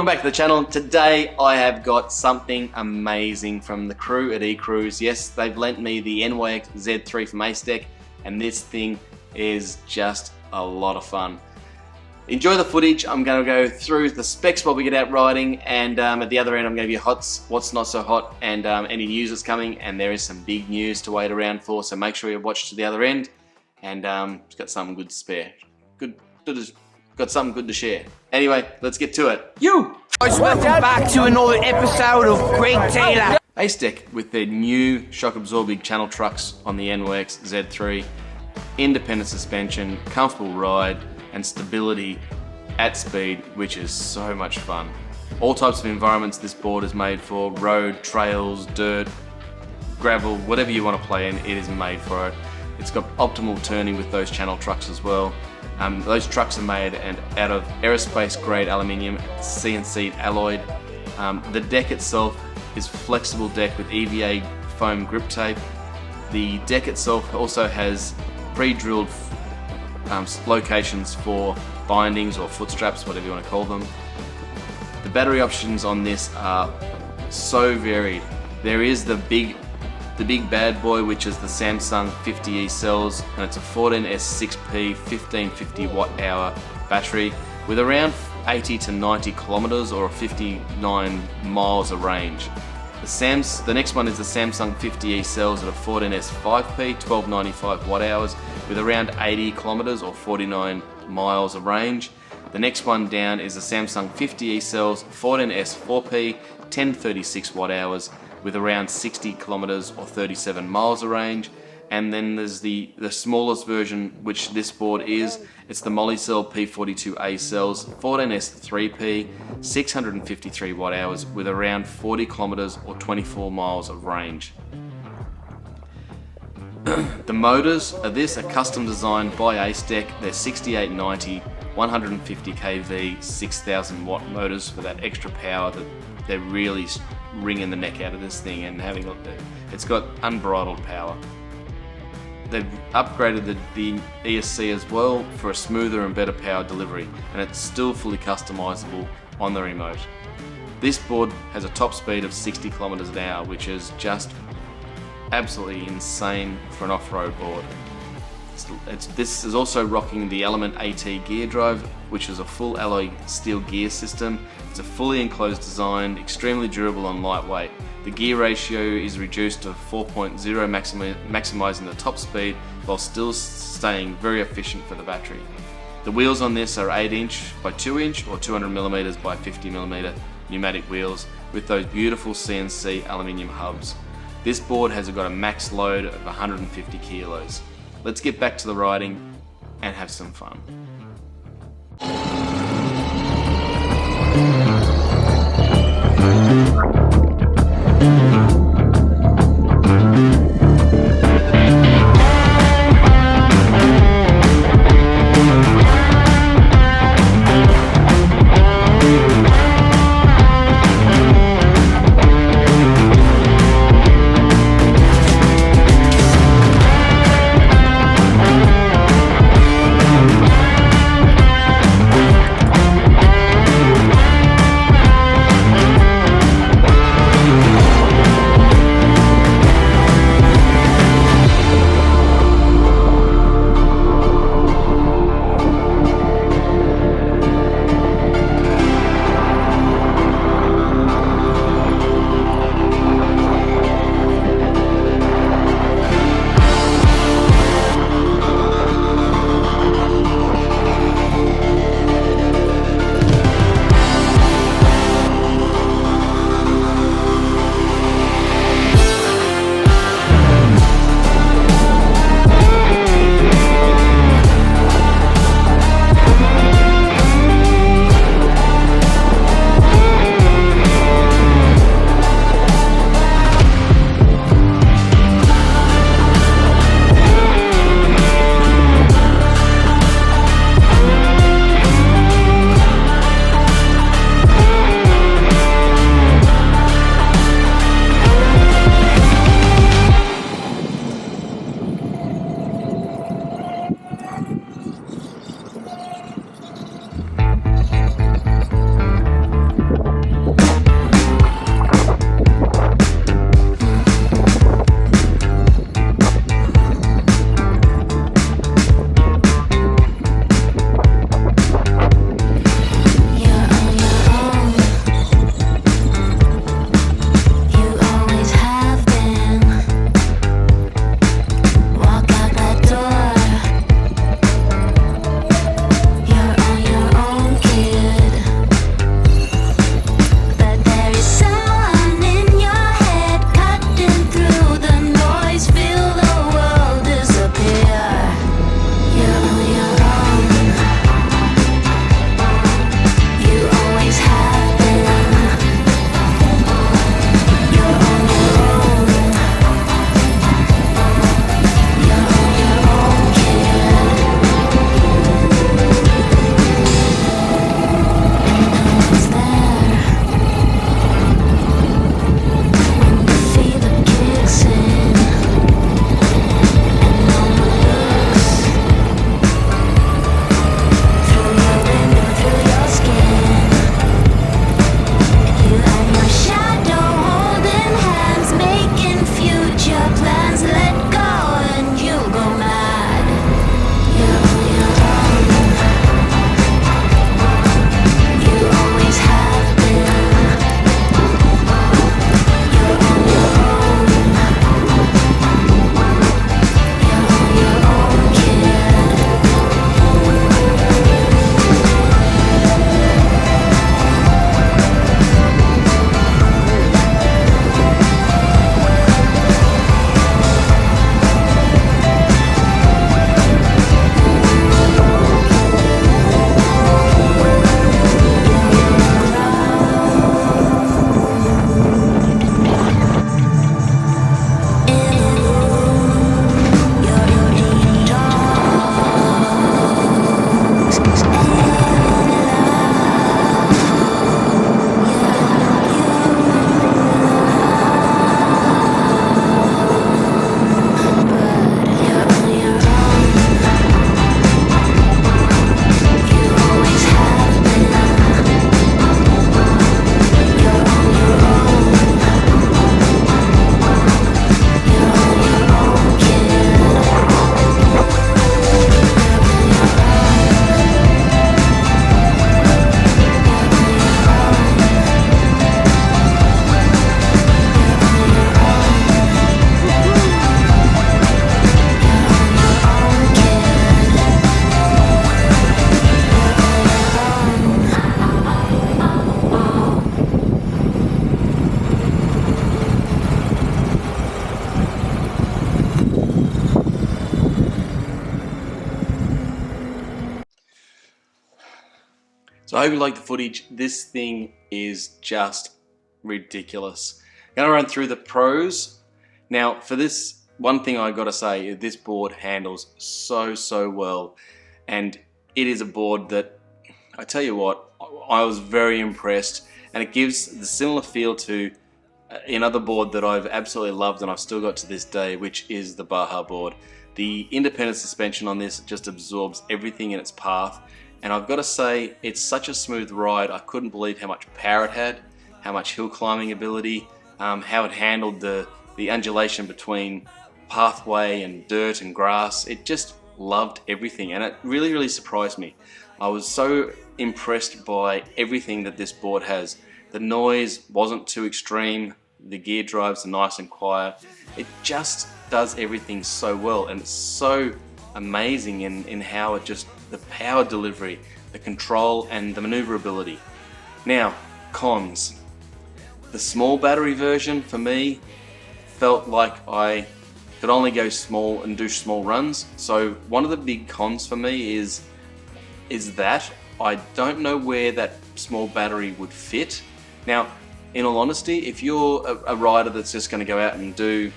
welcome back to the channel. Today I have got something amazing from the crew at Ecrooz. Yes, they've lent me the NYX Z3 from Acedeck, and this thing is just a lot of fun. Enjoy the footage. I'm going to go through the specs while we get out riding, and at the other end I'm going to give you what's not so hot, and any news that's coming, and there is some big news to wait around for, so make sure you watch to the other end, and it's got something good to spare. Got something good to share. Anyway, let's get to it. Welcome back to another episode of Greg Taylor. Acedeck with their new shock absorbing channel trucks on the NYX Z3, independent suspension, comfortable ride, and stability at speed, which is so much fun. All types of environments this board is made for: road, trails, dirt, gravel, whatever you want to play in, it is made for it. It's got optimal turning with those channel trucks as well. Those trucks are made out of aerospace grade aluminium, CNC alloyed. The deck itself is flexible deck with EVA foam grip tape. The deck itself also has pre-drilled locations for bindings or foot straps, whatever you want to call them. The battery options on this are so varied. There is the big bad boy, which is the Samsung 50E cells, and it's a 14S6P 1550 watt-hour battery with around 80 to 90 kilometers or 59 miles of range. The next one is the Samsung 50E cells at a 14S5P 1295 watt-hours with around 80 kilometers or 49 miles of range. The next one down is the Samsung 50E cells 14S4P 1036 watt-hours with around 60 kilometers or 37 miles of range. And then there's the smallest version, which this board is. It's the Molicel P42A cells 14S3P 653 watt hours with around 40 kilometers or 24 miles of range. The motors of this are custom designed by Acedeck. They're 6890 150 kV 6000 watt motors for that extra power that they're really wringing the neck out of this thing, and it's got unbridled power. They've upgraded the ESC as well for a smoother and better power delivery, and it's still fully customizable on the remote. This board has a top speed of 60 kilometers an hour, which is just absolutely insane for an off-road board. This is also rocking the Element AT gear drive, which is a full alloy steel gear system. It's a fully enclosed design, extremely durable and lightweight. The gear ratio is reduced to 4.0, maximizing the top speed while still staying very efficient for the battery. The wheels on this are 8" by 2" or 200mm by 50mm pneumatic wheels with those beautiful CNC aluminium hubs. This board has got a max load of 150 kilos. Let's get back to the riding and have some fun. So I hope you like the footage. This thing is just ridiculous. I'm going to run through the pros. Now for this, one thing I got to say is this board handles so well, and it is a board that, I tell you what, I was very impressed, and it gives the similar feel to another board that I've absolutely loved and I've still got to this day, which is the Baja board. The independent suspension on this just absorbs everything in its path, and I've got to say, it's such a smooth ride. I couldn't believe how much power it had, how much hill climbing ability, how it handled the undulation between pathway and dirt and grass. It just loved everything, and it really surprised me. I was so impressed by everything that this board has. The noise wasn't too extreme, the gear drives are nice and quiet. It just does everything so well, and it's so amazing in how it just, the power delivery, the control and the maneuverability. Now, cons. The small battery version for me felt like I could only go small and do small runs. So one of the big cons for me is that I don't know where that small battery would fit. Now, in all honesty, if you're a rider that's just going to go out and do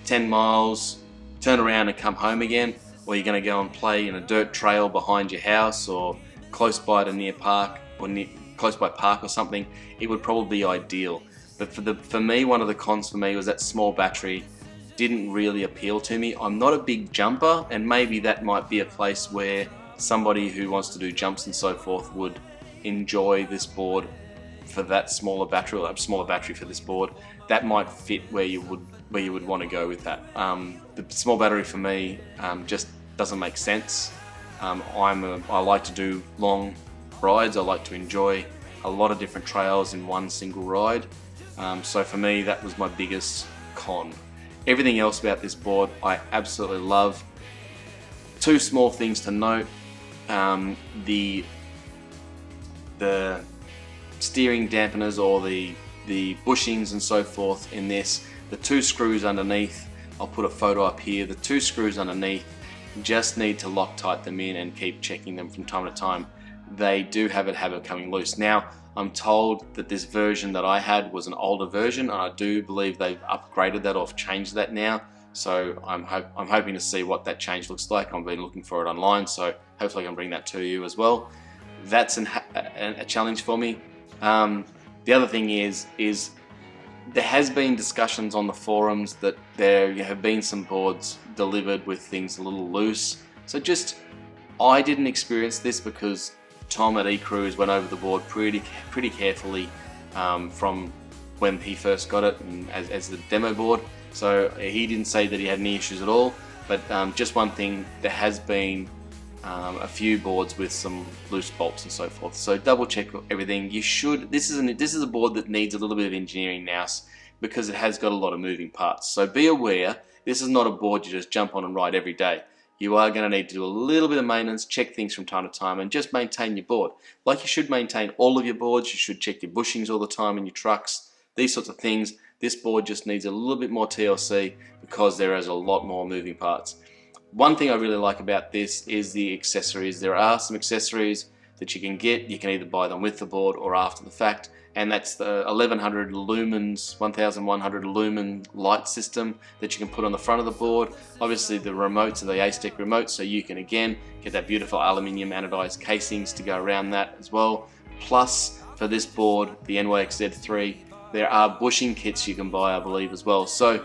10 miles, turn around and come home again, or you're going to go and play in a dirt trail behind your house or close by to near park or close by park or something, it would probably be ideal. But for me, one of the cons for me was that small battery didn't really appeal to me. I'm not a big jumper, and maybe that might be a place where somebody who wants to do jumps and so forth would enjoy this board for that smaller battery, or a smaller battery for this board. That might fit where you would want to go with that. The small battery for me just doesn't make sense. I like to do long rides. I like to enjoy a lot of different trails in one single ride. So for me, that was my biggest con. Everything else about this board I absolutely love. Two small things to note. The steering dampeners, or the bushings and so forth in this, the two screws underneath, I'll put a photo up here, the two screws underneath, just need to Loctite them in and keep checking them from time to time. They do have a habit of coming loose. Now, I'm told that this version that I had was an older version, and I do believe they've upgraded that or changed that now. So I'm hoping to see what that change looks like. I've been looking for it online, so hopefully I can bring that to you as well. That's a challenge for me. The other thing is there has been discussions on the forums that there have been some boards delivered with things a little loose. So I didn't experience this because Tom at Ecrooz went over the board pretty carefully from when he first got it and as the demo board. So he didn't say that he had any issues at all. But just one thing, there has been a few boards with some loose bolts and so forth. So double check everything. You should. This is a board that needs a little bit of engineering now because it has got a lot of moving parts. So be aware, this is not a board you just jump on and ride every day. You are going to need to do a little bit of maintenance, check things from time to time, and just maintain your board. Like you should maintain all of your boards. You should check your bushings all the time in your trucks, these sorts of things. This board just needs a little bit more TLC because there is a lot more moving parts. One thing I really like about this is the accessories. There are some accessories that you can get. You can either buy them with the board or after the fact, and that's the 1100 lumens, 1100 lumen light system that you can put on the front of the board. Obviously the remotes are the Acedeck remotes, so you can again get that beautiful aluminium anodized casings to go around that as well. Plus, for this board, the NYX Z3, there are bushing kits you can buy, I believe, as well. So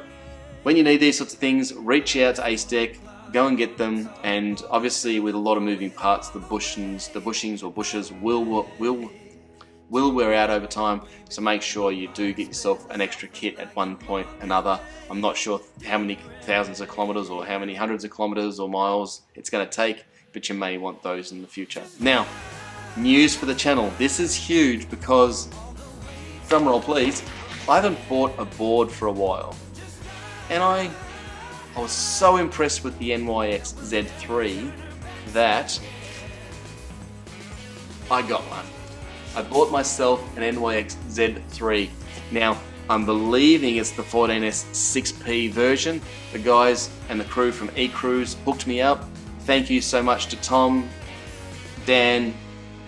when you need these sorts of things, reach out to Acedeck, go and get them. And obviously with a lot of moving parts, the bushings or bushes will wear out over time, so make sure you do get yourself an extra kit at one point or another. I'm not sure how many thousands of kilometers or how many hundreds of kilometers or miles it's going to take, but you may want those in the future. Now, news for the channel. This is huge because, drum roll please, I haven't bought a board for a while, and I was so impressed with the NYX Z3 that I got one. I bought myself an NYX Z3. Now, I'm believing it's the 14S 6P version. The guys and the crew from Ecrooz hooked me up. Thank you so much to Tom, Dan,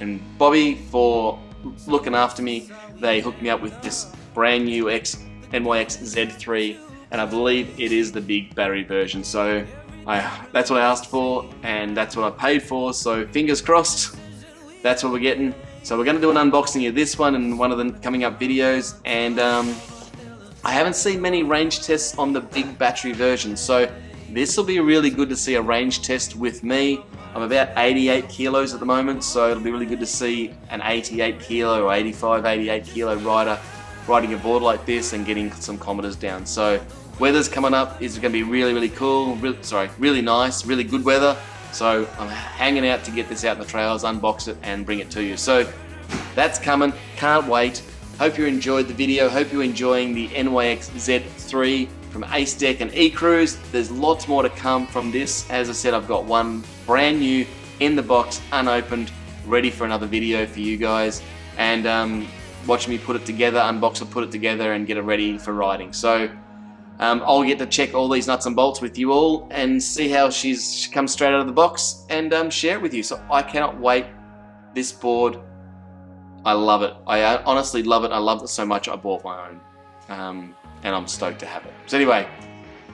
and Bobby for looking after me. They hooked me up with this brand new NYX Z3, and I believe it is the big battery version. So that's what I asked for, and that's what I paid for. So fingers crossed, that's what we're getting. So we're going to do an unboxing of this one in one of the coming up videos, and I haven't seen many range tests on the big battery version, so this will be really good to see a range test with me. I'm about 88 kilos at the moment, so it'll be really good to see an 88 kilo or 85, 88 kilo rider riding a board like this and getting some kilometers down. So weather's coming up, is going to be really, really cool, really nice, really good weather. So I'm hanging out to get this out in the trails, unbox it and bring it to you. So that's coming, can't wait. Hope you enjoyed the video, hope you're enjoying the NYX Z3 from Acedeck and Ecrooz. There's lots more to come from this. As I said, I've got one brand new in the box, unopened, ready for another video for you guys. And watch me put it together, unbox it, put it together and get it ready for riding. So I'll get to check all these nuts and bolts with you all and see how she comes straight out of the box and share it with you. So I cannot wait. This board, I love it. I honestly love it. I love it so much I bought my own. And I'm stoked to have it. So anyway,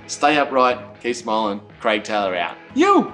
stay upright, keep smiling. Craig Taylor out. You!